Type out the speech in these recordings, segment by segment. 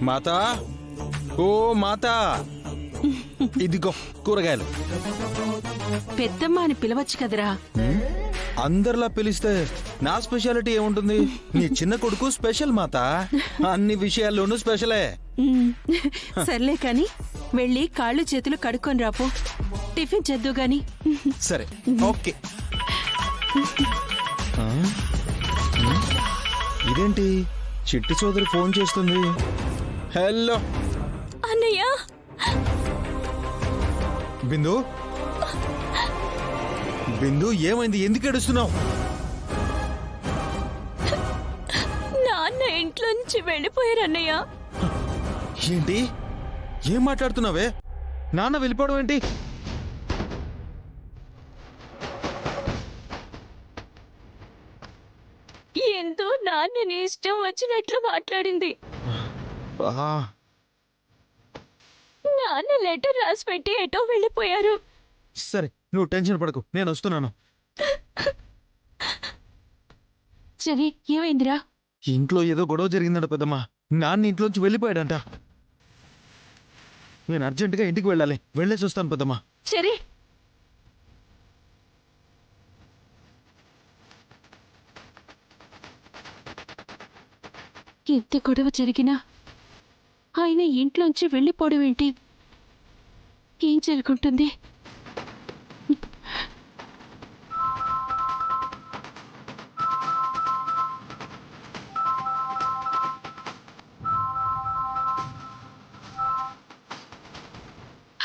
మాతా, ఓ మాతా, ఇదిగో కూరగాయలు. పెద్దమ్మ అని పిలవచ్చు కదరా. అందరిలా పిలిస్తే నా స్పెషాలిటీ ఏముంటుంది? నీ చిన్న కొడుకు స్పెషల్ మాతా, అన్ని విషయాల్లోనూ స్పెషలే. సర్లే కాని వెళ్ళి కాళ్ళు చేతులు కడుక్కొని రాపో, టిఫిన్ చేద్దు గాని. సరే, ఓకే. ఇదేంటి చిట్టి సోదరి ఫోన్ చేస్తుంది? హలో అన్నయ్య. బిందు, బిందు ఏమైంది? ఎందుకు ఏడుస్తున్నావు? నాన్న ఇంట్లోంచి వెళ్ళిపోయారు అన్నయ్య. ఏంటి? ఏం మాట్లాడుతున్నావే? నాన్న వెళ్ళిపోవడం ఏంటి? ఎంతో నాన్నని ఇష్టం వచ్చినట్లు మాట్లాడింది. నాన్న లెటర్ రాసి పెట్టి ఎటో వెళ్ళిపోయారు. సరే, నువ్వు టెన్షన్ పడకు, నేను వస్తున్నాను. సరే, ఏమైందిరా? ఇంట్లో ఏదో గొడవ జరిగిందంట పెద్దమ్మా. నాన్న ఇంట్లోంచి వెళ్ళిపోయాడంట. నేను అర్జెంటుగా ఇంటికి వెళ్ళాలి. వెళ్ళేసి వస్తాను పెద్దమ్మా. సరే. ఎంత గొడవ జరిగినా ఆయన ఇంట్లోంచి వెళ్ళిపోవడం ఏంటి? ఏం జరుగుతుంది?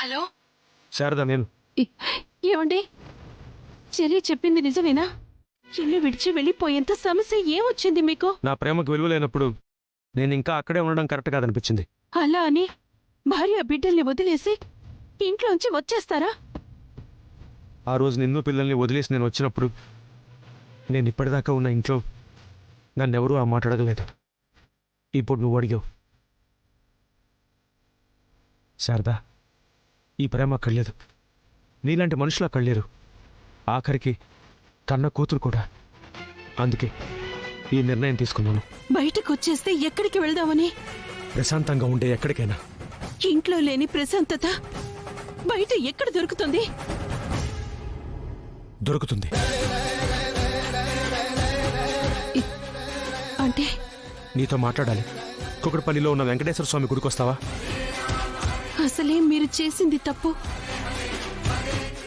హలో శారదా, నేను. ఏమండి, చెర్రీ చెప్పింది నిజమేనా? ఇల్లు విడిచి వెళ్ళిపోయేంత సమస్య ఏమొచ్చింది మీకు? నా ప్రేమకు విలువ లేనప్పుడు నేను ఇంకా అక్కడే ఉండడం కరెక్ట్ కాదనిపించింది. అలా అని భార్య బిడ్డల్ని వదిలేసి ఇంట్లోంచి వచ్చేస్తారా? ఆ రోజు నిన్ను పిల్లల్ని వదిలేసి నేను వచ్చినప్పుడు నేను ఇప్పటిదాకా ఉన్న ఇంట్లో నన్నెవరూ ఆ మాట అడగలేదు. ఇప్పుడు నువ్వు అడిగావు. శారదా, ఈ ప్రేమ అక్కడ లేదు. నీలాంటి మనుషులు అక్కడ లేరు. ఆఖరికి కన్న కూతురు కూడా. అందుకే ఈ నిర్ణయం తీసుకున్నాను. బయటకు వచ్చేస్తే ఎక్కడికి వెళ్దామని? ప్రశాంతంగా ఉండే ఎక్కడికైనా. ఇంట్లో లేని ప్రశాంతత బయట ఎక్కడ దొరుకుతుంది? దొరుకుతుంది. అంటే నీతో మాట్లాడాలి. కుకట్పల్లిలో ఉన్న వెంకటేశ్వర స్వామి గుడికొస్తావా? అసలే మీరు చేసింది తప్పు.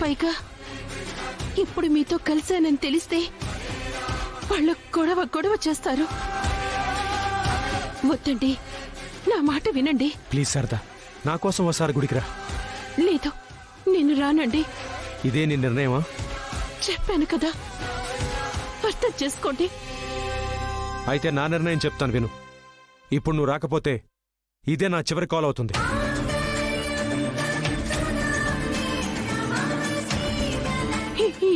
పైగా ఇప్పుడు మీతో కలిశానని తెలిస్తే వాళ్ళు గొడవ చేస్తారు. వద్దండి, నా మాట వినండి. ప్లీజ్ శారదా, నా కోసం ఒకసారి గుడికి రా. లేదు, నేను రానండి. ఇదే నీ నిర్ణయమా? చెప్పాను కదా, అర్థం చేసుకోండి. అయితే నా నిర్ణయం చెప్తాను విను. ఇప్పుడు నువ్వు రాకపోతే ఇదే నా చివరి కాల్ అవుతుంది.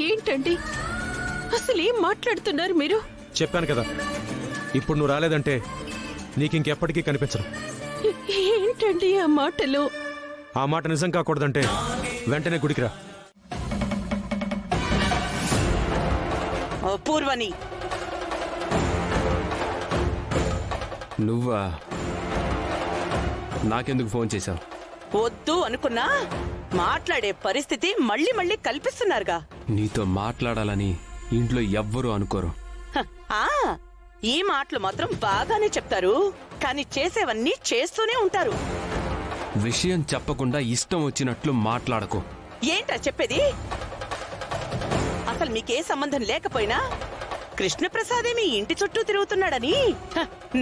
ఏంటండి అసలు ఏం మాట్లాడుతున్నారు మీరు? చెప్పాను కదా, ఇప్పుడు నువ్వు రాలేదంటే నీకింకెప్పటికీ కనిపించరు. ఏంటండి ఆ మాటలు? ఆ మాట నిజం కాకూడదంటే వెంటనే గుడికి రా. పూర్వని, నువ్వా? నాకెందుకు ఫోన్ చేశావు? వద్దు అనుకున్నా మాట్లాడే పరిస్థితి మళ్ళీ మళ్ళీ కల్పిస్తున్నారుగా. నీతో మాట్లాడాలని ఇంట్లో ఎవ్వరూ అనుకోరు. ఆ ఈ మాటలు మాత్రం బాగానే చెప్తారు, కానీ చేసేవన్నీ చేస్తూనే ఉంటారు. విషయం చెప్పకుండా ఇష్టం వచ్చినట్లు మాట్లాడకు. ఏంటా చెప్పేది? అసలు మీకే సంబంధం లేకపోయినా కృష్ణప్రసాదే మీ ఇంటి చుట్టూ తిరుగుతున్నాడని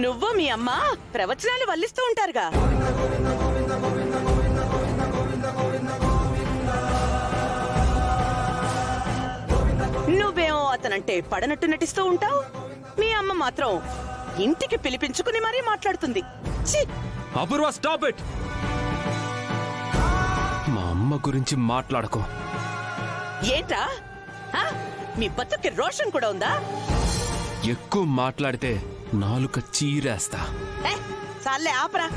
నువ్వు మీ అమ్మ ప్రవచనాలు వల్లిస్తూ ఉంటారుగా. నువ్వేమో అతనంటే పడనట్టు నటిస్తూ ఉంటావు. మీ అమ్మ మాత్రం ఇంటికి పిలిపించుకుని మరీ మాట్లాడుతుంది. అపూర్వ, స్టాప్ ఇట్. మా అమ్మ గురించి మాట్లాడకు. ఏంటా? మీ బతుక్కి రోషన్ కూడా ఉందా? ఎక్కువ మాట్లాడితే నాలుక చీరేస్తా. చాలే ఆపరా.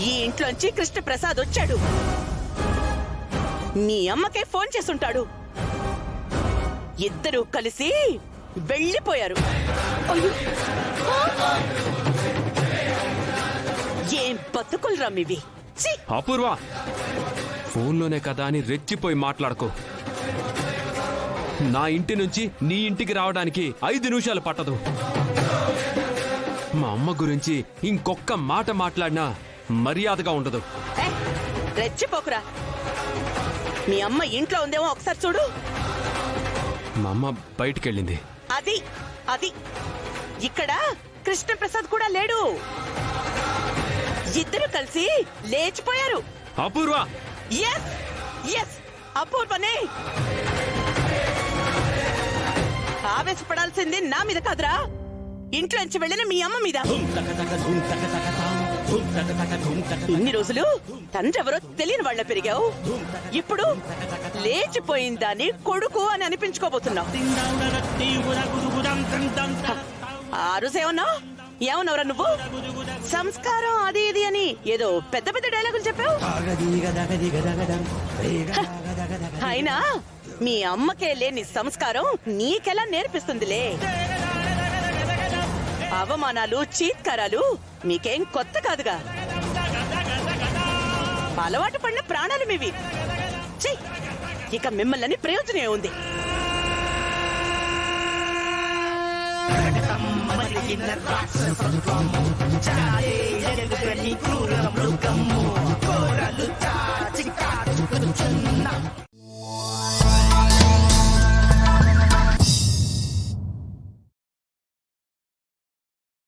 ఈ ఇంట్లోంచి కృష్ణప్రసాద్ వచ్చాడు. మీ అమ్మకే ఫోన్ చేసుంటాడు. ఇద్దరూ కలిసి వెళ్ళిపోయారు. బతుకులరా మీవి. ఛీ! అపూర్వ ఫోన్లోనే కదా అని రెచ్చిపోయి మాట్లాడుకో. నా ఇంటి నుంచి నీ ఇంటికి రావడానికి 5 నిమిషాలు పట్టదు. మా అమ్మ గురించి ఇంకొక్క మాట మాట్లాడినా మర్యాదగా ఉండదు. ఏ, రెచ్చిపోకురా. మీ అమ్మ ఇంట్లో ఉందేమో ఒకసారి చూడు. మా అమ్మ బయటికెళ్ళింది. అది అది ఇక్కడ కృష్ణప్రసాద్ కూడా లేడు. ఇద్దరు కలిసి లేచిపోయారు. అపూర్వ ఎస్ ఎస్ అపూర్వనే. ఆవేశపడాల్సింది నా మీద కాదురా, ఇంట్లోంచి వెళ్ళిన మీ అమ్మ మీద. ఇన్ని రోజులు తండ్రెవరో తెలియని వాళ్ళ పెరిగావు. ఇప్పుడు లేచిపోయిందాన్ని కొడుకు అని అనిపించుకోబోతున్నావు. ఆ రోజు ఏమన్నావురా నువ్వు? సంస్కారం అది ఇది అని ఏదో పెద్ద పెద్ద డైలాగులు చెప్పావు. అయినా మీ అమ్మకే లేని సంస్కారం నీకెలా నేర్పిస్తుందిలే. అవమానాలు చీత్కారాలు మీకేం కొత్త కాదుగా. అలవాటు పడిన ప్రాణాలు మీవి. ఛీ! ఇక మిమ్మల్ని ప్రయోజనం ఉంది. Malikin na rock sa pagpapang Tsaka jagad ka ni kurang luka